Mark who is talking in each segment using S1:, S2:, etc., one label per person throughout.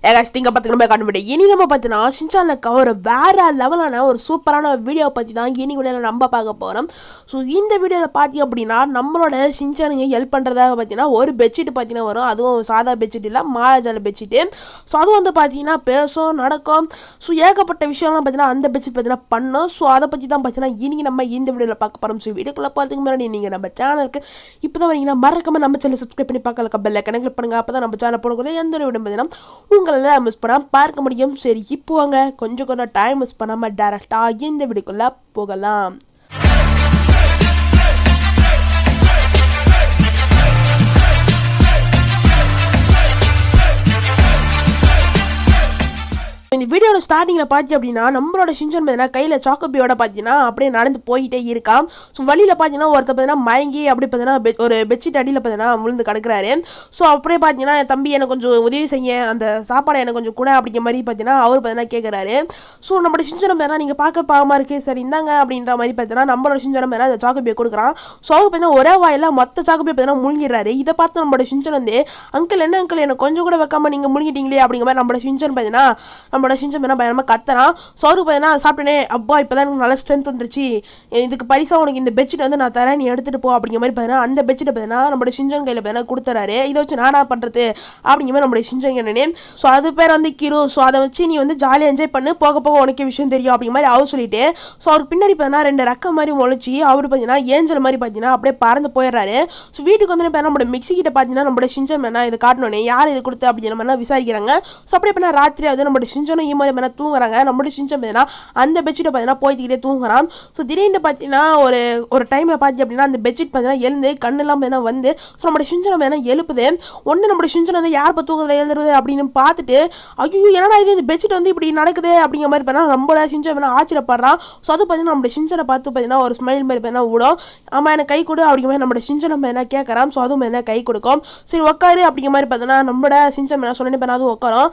S1: திங்க பார்த்துக்கணுமே காட்டுபடி இனி நம்ம பார்த்தீங்கன்னா ஷின்சானுக்கு ஒரு வேற லெவலான ஒரு சூப்பரான வீடியோ பற்றி தான் இனி கூட நம்ம பார்க்க போகிறோம். ஸோ இந்த வீடியோவில் பார்த்தீங்க அப்படின்னா நம்மளோட ஷின்சானுங்க ஹெல்ப் பண்ணுறதாக பார்த்தீங்கன்னா ஒரு பெட்ஷீட் பார்த்தீங்கன்னா வரும். அதுவும் சாதா பெட்ஷீட் இல்லை, மாயாஜால பெட்ஷீட்டு. ஸோ அதுவும் வந்து பார்த்தீங்கன்னா பேசும் நடக்கும். ஸோ ஏகப்பட்ட விஷயம்லாம் பார்த்தீங்கன்னா அந்த பெட்ஷீட் பார்த்தீங்கன்னா பண்ணும். ஸோ அதை பற்றி தான் பார்த்தீங்கன்னா இனி நம்ம இந்த வீடியோவில் பார்க்க போகிறோம். ஸோ வீடியோக்குள்ள பார்த்துக்கு முன்னாடி நீங்கள் நம்ம சேனலுக்கு இப்போ தான் வரீங்கன்னா மறக்காம நம்ம சேனல் சப்ஸ்கிரைப் பண்ணி பார்க்கல பெல்லை கனெக்ட் பண்ணுங்கள். அப்போ தான் நம்ம சேனல் போடக்கூடிய எந்த ஒரு வீடியோ பார்த்தீங்கன்னா உங்களெல்லாம் மிஸ் பண்ணாமல் பார்க்க முடியும். சரி, இப்போ வாங்க கொஞ்சம் டைம் மிஸ் பண்ணாமல் டேரெக்டாக இந்த வீடியோக்குள்ளே போகலாம். இந்த வீடியோட ஸ்டார்டிங்கில் பார்த்தி அப்படின்னா நம்மளோட ஷின்சான் பார்த்தீங்கன்னா கையில் சாக்கோபியோட பார்த்தீங்கன்னா அப்படியே நடந்து போயிட்டே இருக்கான். ஸோ வழியில் பார்த்தீங்கன்னா ஒருத்தர் பார்த்தீங்கன்னா மயங்கி அப்படி பார்த்தீங்கன்னா ஒரு பெட்ஷீட் அடியில் பார்த்தீங்கன்னா விழுந்து கிடக்குறாரு. ஸோ அப்படியே பார்த்தீங்கன்னா என் தம்பி எனக்கு கொஞ்சம் உதவி செய்ய, அந்த சாப்பாடை எனக்கு கொஞ்சம் கூட அப்படிங்கிற மாதிரி பார்த்தீங்கன்னா அவர் பார்த்தீங்கன்னா கேட்குறாரு. ஸோ நம்மளோட ஷின்சான் பார்த்தீங்கன்னா நீங்கள் பார்க்க பாவமாக இருக்குது, சரி இந்தாங்க அப்படின்ற மாதிரி பார்த்தீங்கன்னா நம்மளோட ஷின்சான் பார்த்தீங்கன்னா அந்த சாக்கோபியை கொடுக்குறான். ஸோ அவர் பார்த்தீங்கன்னா ஒரே வாயில் மொத்த சாக்கோபியை பார்த்தீங்கன்னா முழுங்கிடுறாரு. இதை பார்த்து நம்மளோட ஷின்சான் வந்து அங்கிள் என்ன அங்கிள் எனக்கு கொஞ்சம் கூட வைக்காம நீங்கள் முழுங்கிட்டீங்களே அப்படிங்கிற மாதிரி நம்மளோட ஷின்சான் பார்த்தீங்கன்னா நம்மளோட ஷின்சான் பயணமா கத்துறான். சோறு பார்த்தீங்கன்னா சாப்பிட்டேனே அப்பா இப்போதான் எனக்கு நல்ல ஸ்ட்ரென்த் வந்துருச்சு, இதுக்கு பரிசா உனக்கு இந்த பெட்ஷீட் வந்து நான் தரேன், நீ எடுத்துட்டு போ அப்படிங்கிற மாதிரி பார்த்தீங்கன்னா அந்த பெட்ஷீட்டை பார்த்தீங்கன்னா நம்மளோட ஷின்சான் கையில் பார்த்தீங்கன்னா கொடுத்துறாரு. இதை வச்சு நானா பண்ணுறது அப்படிங்கிற மாதிரி நம்மளுடைய ஷின்சான் என்னன்னே. ஸோ அது பேர் வந்து கிரு. ஸோ அதை வச்சு நீ வந்து ஜாலியாக என்ஜாய் பண்ணு, போக போக உனக்கு விஷயம் தெரியும் அப்படிங்கிற மாதிரி அவர் சொல்லிட்டு ஸோ அவருக்கு பின்னாடி பார்த்தீங்கன்னா ரெண்டு ரக்க மாதிரி முளைச்சி அவர் பார்த்தீங்கன்னா ஏஞ்சல் மாதிரி பார்த்தீங்கன்னா அப்படியே பறந்து போயிடுறாரு. ஸோ வீட்டுக்கு வந்து இப்போ நம்மளோட மிக்சி கிட்ட பார்த்தீங்கன்னா நம்மளோட ஷின்சான் என்ன இதை காட்டணும் யார் இது கொடுத்து அப்படிங்கிற மாதிரி விசாரிக்கிறாங்க. ஸோ அப்படியே பண்ண ராத்திரி வந்து நம்மளோட ஷின்சானும் ஈ மாதிரி தூங்குறாங்க. நம்மளோட ஷின்சான் பார்த்தீங்கன்னா அந்த பெட்ஷீட்டை பார்த்தீங்கன்னா போய்த்துக்கிட்டே தூங்குறான். ஸோ திடீர்னு பார்த்தீங்கன்னா ஒரு டைமில் பார்த்தி அப்படின்னா அந்த பெட்ஷீட் பார்த்தீங்கன்னா எழுந்து கண்ணெல்லாம் பார்த்தீங்கன்னா வந்து ஸோ நம்மளோட ஷின்சான் பார்த்தீங்கன்னா எழுப்புது. ஒன்று நம்மளோட ஷின்சான் வந்து யார் இப்போ தூக்கத்தில் எழுதுறது அப்படின்னு பார்த்துட்டு ஐயோ என்னடா இது இந்த பெட்ஷீட் வந்து இப்படி நடக்குது அப்படிங்கிற மாதிரி பார்த்தீங்கன்னா நம்மளோட ஷின்சான் பார்த்தீங்கன்னா ஆச்சரியப்படுறான். ஸோ அது பார்த்தீங்கன்னா நம்மளோட ஷின்சானை பார்த்து பார்த்தீங்கன்னா ஒரு ஸ்மைல் மாதிரி பார்த்தீங்கன்னா விடும். ஆமாம் எனக்கு கை கொடு அப்படிங்கிற மாதிரி நம்மளோட ஷின்சான் என்ன கேட்கறான். ஸோ அதுவும் என்ன கை கொடுக்கும். சரி உட்காரு அப்படிங்கிற மாதிரி பார்த்தீங்கன்னா நம்மளோட ஷின்சான் என்ன சொன்னேன் இப்போ அதுவும் உட்காரும்.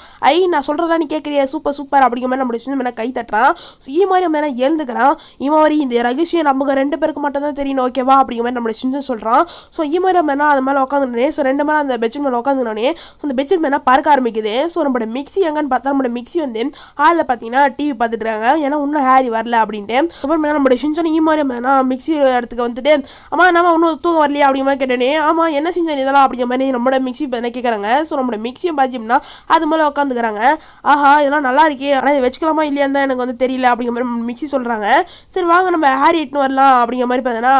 S1: நான் சொல்கிறதா நீ கேட்குறியா சூப்பர் சூப்பர் அப்படிங்கிற மாதிரி நம்மளோட ஷின்சான் கை தட்டுறான். ஸோ ஈ மாதிரி மேலே எழுந்துக்கிறான். இவன் மாதிரி இந்த ரகசியம் நமக்கு ரெண்டு பேருக்கு மட்டும் தான் தெரியும் ஓகேவா அப்படிங்கிற மாதிரி நம்மளோட ஷின்சான் சொல்கிறான். ஸோ ஈ மாதிரி மேலே அது மேலே உட்காந்துனே ஸோ ரெண்டு மேலே அந்த பெட்ஷீட் மேலே உட்காந்துனே ஸோ அந்த பெட்ஷீட் மேலே பறக்க ஆரம்பிக்குது. ஸோ நம்மளோட மிக்சி எங்கன்னு பார்த்தா நம்மளோட மிக்சி வந்து ஹாலில் பார்த்தீங்கன்னா டிவி பார்த்துட்டு இருக்காங்க. ஏன்னா இன்னும் ஹேரி வரல அப்படின்ட்டு அப்புறம் மேலே நம்மளோட ஷின்சான் ஈ மாதிரி மேலே மிக்சி இடத்துக்கு வந்துட்டு அம்மா நம்ம இன்னும் தூக்கம் வரலையா அப்படிங்கிற மாதிரி கேட்டேனே. ஆமாம் என்ன செஞ்சேன் இதெல்லாம் அப்படிங்கிற மாதிரி நம்மளோட மிக்சி என்ன கேட்குறாங்க. ஸோ நம்மளோட மிக்சியை பார்த்தீங்கன்னா அது மேலே உட்காந்துக்கிறாங்க. ஆஹா இதெல்லாம் நல்லா இருக்கே, ஆனால் இதை வச்சுக்கலாமா இல்லையான்னு தான் எனக்கு வந்து தெரியல அப்படிங்கிற மாதிரி மிக்சி சொல்கிறாங்க. சரி வாங்க நம்ம ஹேரி இட்டுன்னு வரலாம் அப்படிங்கிற மாதிரி பார்த்தீங்கன்னா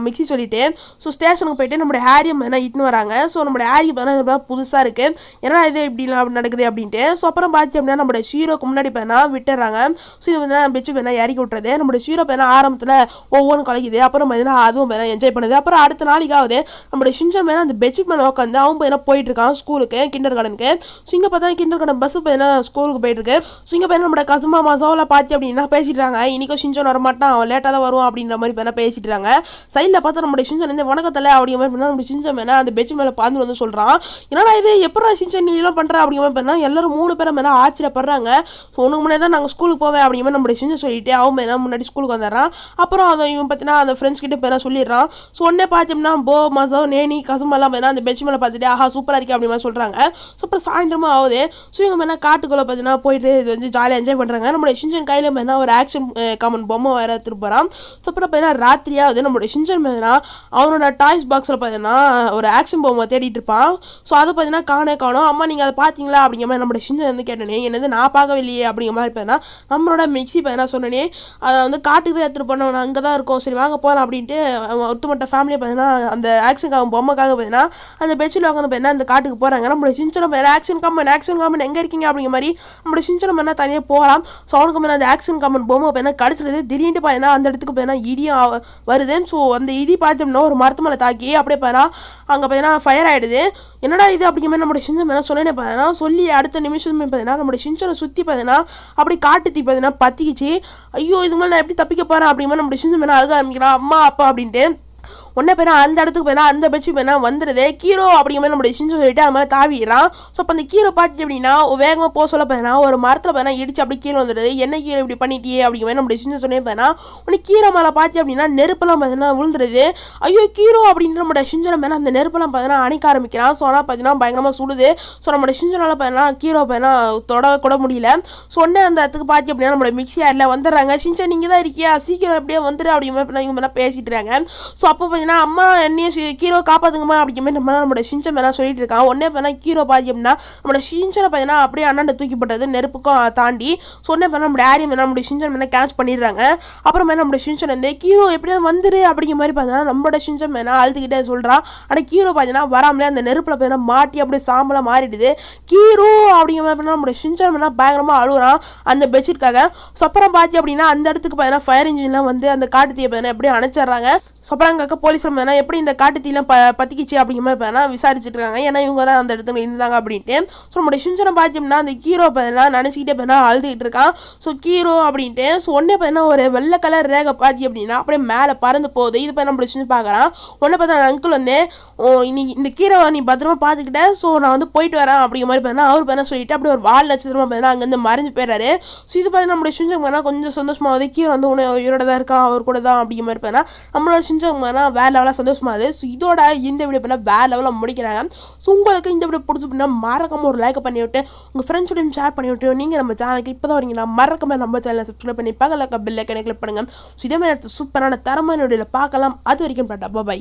S1: மிக்சி சொல்லிட்டு ஸோ ஸ்டேஷனுக்கு போயிட்டு நம்மளோட ஹேரியை பார்த்தீங்கன்னா இட்டுன்னு வராங்க. ஸோ நம்மளோட ஹேரி பார்த்தீங்கன்னா புதுசாக இருக்குது, ஏன்னா இது இப்படிலாம் நடக்குது அப்படின்ட்டு. ஸோ அப்புறம் பார்த்து அப்படின்னா நம்மளோட ஷீரோக்கு முன்னாடி பார்த்தீங்கன்னா விட்டுறாங்க. ஸோ இது வந்து பெச்சு பார்த்தீங்கன்னா இறக்கி விட்டுறது. நம்மளோட ஷீரோ பார்த்தீங்கன்னா ஆரம்பத்தில் ஒவ்வொன்றும் கலைக்குது, அப்புறம் பார்த்தீங்கன்னா அதுவும் பார்த்தீங்கன்னா என்ஜாய் பண்ணுது. அப்புறம் அடுத்த நாளைக்காவது நம்மளோட ஷின்சான் பார்த்தீங்கன்னா அந்த பெட்ஷீட் மேலே உட்காந்து அவன் பார்த்தீங்கன்னா போயிட்டு இருக்கான் ஸ்கூலுக்கு, கிண்டர் கார்டனுக்கு. ஸோ இங்கே பார்த்தா கிண்டர் கார்டன் பஸ் பார்த்தீங்கன்னா ஸ்கூலுக்கு போயிட்டு இருக்கு. ஸோ இங்கே பார்த்தீங்கன்னா நம்மளோட கசுமா மசாவில் பார்த்து அப்படின்னா பேசிட்டுறாங்க. இன்னைக்கும் ஷின்சான் வரமாட்டான், அவன் லேட்டாக தான் வருவான் அப்படின்ற மாதிரி பார்த்தா பேசிட்டு இருக்காங்க. சைடில் பார்த்தா நம்மளுடைய ஷின்சான் வந்து வணக்கத்தில் அப்படிங்கிற மாதிரி பண்ணால் நம்ம ஷின்சான் மேலே அந்த பெட்ஷீட் மேலே பார்த்து வந்து சொல்கிறான். ஏன்னா இது எப்படா ஷின்சான் நீ இதெல்லாம் பண்ணுற அப்படிங்கிற மாதிரி பண்ணால் எல்லாரும் 3 பேரை மேலே ஆச்சரியப்படுறாங்க. ஸோ உனக்கு முன்னாடி தான் நாங்கள் ஸ்கூலுக்கு போவேன் அப்படிங்கிற மாதிரி நம்மளுடைய ஷின்சான் சொல்லிட்டு அவன் மேலே முன்னாடி ஸ்கூலுக்கு வந்துடுறான். அப்புறம் அதை இவன் பார்த்தீங்கன்னா அந்த ஃப்ரெண்ட்ஸ் கிட்ட பேர சொல்லிடுறான். ஸோ உடனே பார்த்தோம்னா போ மசோ நேனி கசுமெல்லாம் பார்த்தீங்கன்னா அந்த பெட்ஷீட் மேலே பார்த்துட்டு ஆஹா சூப்பராக இருக்கு அப்படி மாதிரி சொல்கிறாங்க. ஸோ அப்புறம் சாயந்தரமும் ஆகுது. ஸோ இவங்க மேலே காட்டுக்குள்ளே பார்த்தீங்கன்னா போயிட்டு இது வந்து ஜாலியாக என்ஜாய் பண்ணுறாங்க. நம்மளுடைய ஷின்சான் கையில் பார்த்தீங்கன்னா ஒரு ஆக்ஷன் காமன் பொம்மை வேறு எடுத்துகிட்டு போகிறான். ஸோ அப்புறம் பார்த்தீங்கன்னா ராத்திரியாவது நம்மளோட ஷின்சான் பார்த்தீங்கன்னா அவனோட டாய்ஸ் பாக்ஸில் பார்த்தீங்கன்னா ஒரு ஆக்ஷன் பொம்மை தேடிட்டு இருப்பான். ஸோ அதை பார்த்தீங்கன்னா காணும். அம்மா நீங்கள் அதை பார்த்தீங்களா அப்படிங்கிற மாதிரி நம்மளோட ஷின்சான் வந்து கேட்டேனே, என்னது நான் பார்க்கவில்லையே அப்படிங்கிற மாதிரி பார்த்தீங்கன்னா நம்மளோட மிக்சி பார்த்தீங்கன்னா சொன்னேனே அதை வந்து காட்டுக்கு தான் எடுத்துகிட்டு போனோம், அங்கே தான் இருக்கும், சரி வாங்க போகலாம் அப்படின்ட்டு ஒட்டுமொத்த ஃபேமிலியை பார்த்தீங்கன்னா அந்த ஆக்ஷன் காமன் பொம்மைக்காக பார்த்தீங்கன்னா அந்த பெட்ஷீட்டில் உட்காந்து பார்த்தீங்கன்னா அந்த காட்டுக்கு போகிறாங்க. நம்மளோட ஷின்சான் ஆக்ஷன் காமன் எங்கே இருக்கீங்க அப்படிங்கிற மாதிரி நம்மளோட ஷின்சான் பார்த்தீங்கன்னா தனியாக போகலாம். ஸோ அவனுக்கு மேலே அந்த ஆக்ஷன் காமன் பொம்மை பார்த்தீங்கன்னா கடிச்சிடுது. திடீர்னு பார்த்தீங்கன்னா அந்த இடத்துக்கு பார்த்தீங்கன்னா இடியும் வருது. ஸோ அந்த இடி பார்த்தோம்னா ஒரு மரத்து மேலே தாக்கி அப்படியே பார்த்தீங்கன்னா அங்கே பார்த்தீங்கன்னா ஃபயர் ஆகிடுது. என்னடா இது அப்படிங்கிற மாதிரி நம்மளோட ஷின்சான் மேலே சொன்னேன்னு பார்த்தீங்கன்னா சொல்லி அடுத்த நிமிஷமே பார்த்தீங்கன்னா நம்மளோட ஷின்சானை சுற்றி பார்த்தீங்கன்னா அப்படி காட்டு தீ பார்த்தீங்கன்னா பற்றிக்கிச்சு. ஐயோ இது மேலே நான் எப்படி தப்பிக்க போகிறேன் அப்படிங்கிற மாதிரி நம்மளோட ஷின்சான் மேலே அழுக ஆரம்பிக்கிறான் அம்மா அப்பா அப்படின்ட்டு. உடனே போயினா அந்த இடத்துக்கு போயினா அந்த பெட்ஷீட் போயினா வந்துடுது கீரோ அப்படிங்கிற மாதிரி நம்மளுடைய ஷின்சான் சொல்லிட்டு அது மாதிரி தாவிடுறான். ஸோ அப்போ அந்த கீரோ பார்த்துட்டு அப்படின்னா வேகமாக போக சொல்ல போயினா ஒரு மரத்தில் போயினா இடிச்சு அப்படி கீழே வந்துடுது. என்ன கீரை இப்படி பண்ணிட்டியே அப்படிங்கிற மாதிரி நம்மளுடைய ஷின்சான் சொல்லி போயினா உனக்கு கீரை மேலே பார்த்து அப்படின்னா நெருப்பெல்லாம் பார்த்தீங்கன்னா விழுந்துருது. ஐயோ கீரோ அப்படின்னு நம்மளுடைய ஷின்சான் மேலே அந்த நெருப்பெல்லாம் பார்த்தீங்கன்னா அணைக்க ஆரம்பிக்கிறான். ஸோ ஆனால் பார்த்தீங்கன்னா பயங்கரமாக சுடுது. ஸோ நம்மளுடைய ஷின்சானால பார்த்தீங்கன்னா கீரோ பார்த்தீங்கன்னா தொட கூட முடியல. ஸோ உடனே அந்த இடத்துக்கு பார்த்து அப்படின்னா நம்மளுடைய மிக்சி யாரில் வந்துடுறாங்க. ஷின்சான் நீங்கள் தான் இருக்கியா சீக்கிரம் எப்படியே வந்துடு அப்படிங்கிற மாதிரி இவங்க பேசிட்டு இருக்காங்க. ஸோ அப்போ பார்த்தீங்கன்னா அம்மா என்னையும் கீரோ காப்பாத்துங்கம்மா அப்படிங்கிற மாதிரி நம்மளோட ஷின்சான் மேலே சொல்லிட்டு இருக்கான். உடனே பார்த்தா கீரோ பாதி அப்படின்னா நம்மளோட ஷின்சானை பார்த்தீங்கன்னா அப்படியே அண்ணாண்ட தூக்கிப்பட்டது நெருப்புக்கும் தாண்டி. ஸோ உடனே பார்த்தா நம்மளுடைய ஆரியம் நம்மளுடைய ஷின்சான் மேலே கேட்ச் பண்ணிடுறாங்க. அப்புறமே நம்மளுடைய ஷின்சான் வந்து கீரோ எப்படியாவது வந்துரு அப்படிங்கிற மாதிரி பார்த்தீங்கன்னா நம்மளோட ஷின்சான் மேலே அழுதுகிட்டே சொல்கிறான். ஆனால் கீரோ பார்த்தீங்கன்னா வராமலே அந்த நெருப்பில் பார்த்தீங்கன்னா மாட்டி அப்படியே சாம்பலாக மாறிடுது. கீரோ அப்படிங்கிற மாதிரி நம்மளுடைய ஷின்சான் மேலே பயங்கரமாக அழுகுறான் அந்த பெட்ஷீட்காக. ஸோ அப்புறம் பார்த்து அப்படின்னா அந்த இடத்துக்கு பார்த்தீங்கன்னா ஃபயர் இன்ஜின்லாம் வந்து அந்த காட்டு தீயை பார்த்தீங்கன்னா எப்படியும் அணைச்சிடுறாங்க. சொப்பராங்க போலீஸ் எப்படி இந்த காட்டு தீலாம் பற்றிக்கிச்சு அப்படிங்கிற மாதிரி பார்த்தா விசாரிச்சுட்டு இருக்காங்க. ஏன்னா இவங்க தான் அந்த இடத்துல இருந்தாங்க அப்படின்ட்டு. ஸோ நம்மளுடைய ஷின்சானை பார்த்தோம்னா அந்த கீரோ பார்த்தீங்கன்னா நினச்சிக்கிட்டே பார்த்தா அழுதுகிட்டு இருக்கான். ஸோ கீரோ அப்படின்ட்டு. ஸோ உடனே பார்த்தீங்கன்னா ஒரு வெள்ளை கலர் ரேகை பார்த்தி அப்படின்னா அப்படியே மேலே பறந்து போகுது. இது பார்த்து நம்மளுடைய ஷின்சான் பார்க்குறான். உடனே பார்த்தா அங்கிள் வந்து இன்னைக்கு இந்த கீரை நீ பத்திரமா பார்த்துக்கிட்டேன். ஸோ நான் வந்து போயிட்டு வரேன் அப்படிங்கிற மாதிரி பார்த்தா அவர் பார்த்தா சொல்லிட்டு அப்படியே ஒரு வால் நட்சத்திரமா பார்த்தீங்கன்னா அங்கேருந்து மறைஞ்சு போயிடுறாரு. ஸோ இது பார்த்து நம்மளுடைய ஷின்சான் பார்த்தா கொஞ்சம் சந்தோஷமாகுது. கீரை வந்து உயிரோட தான் இருக்கான் அவர் கூட தான் அப்படிங்கிற மாதிரி பார்த்தா நம்மளோட ஷின்சான் வேற லெவலாக சந்தோஷமாகுது. ஸோ இதோட இந்த வீடியோ பண்ண வேற லெவலில் முடிக்கிறாங்க. ஸோ உங்களுக்கு இந்த வீடியோ பிடிச்சி அப்படின்னா மறக்காம ஒரு லைக் பண்ணி விட்டு உங்கள் ஃப்ரெண்ட்ஸோடையும் ஷேர் பண்ணி விட்டு நீங்கள் நம்ம சேனலுக்கு இப்போ தான் வரீங்கன்னா மறக்காம நம்ம சேனலை சப்ஸ்கிரைப் பண்ணி பக்கத்தில் பெல் ஐகானை கிளிக் பண்ணுங்க. ஸோ இதே மாதிரி சூப்பரான தரமான வீடியோவில் பார்க்கலாம். அது வரைக்கும் டாடா பை.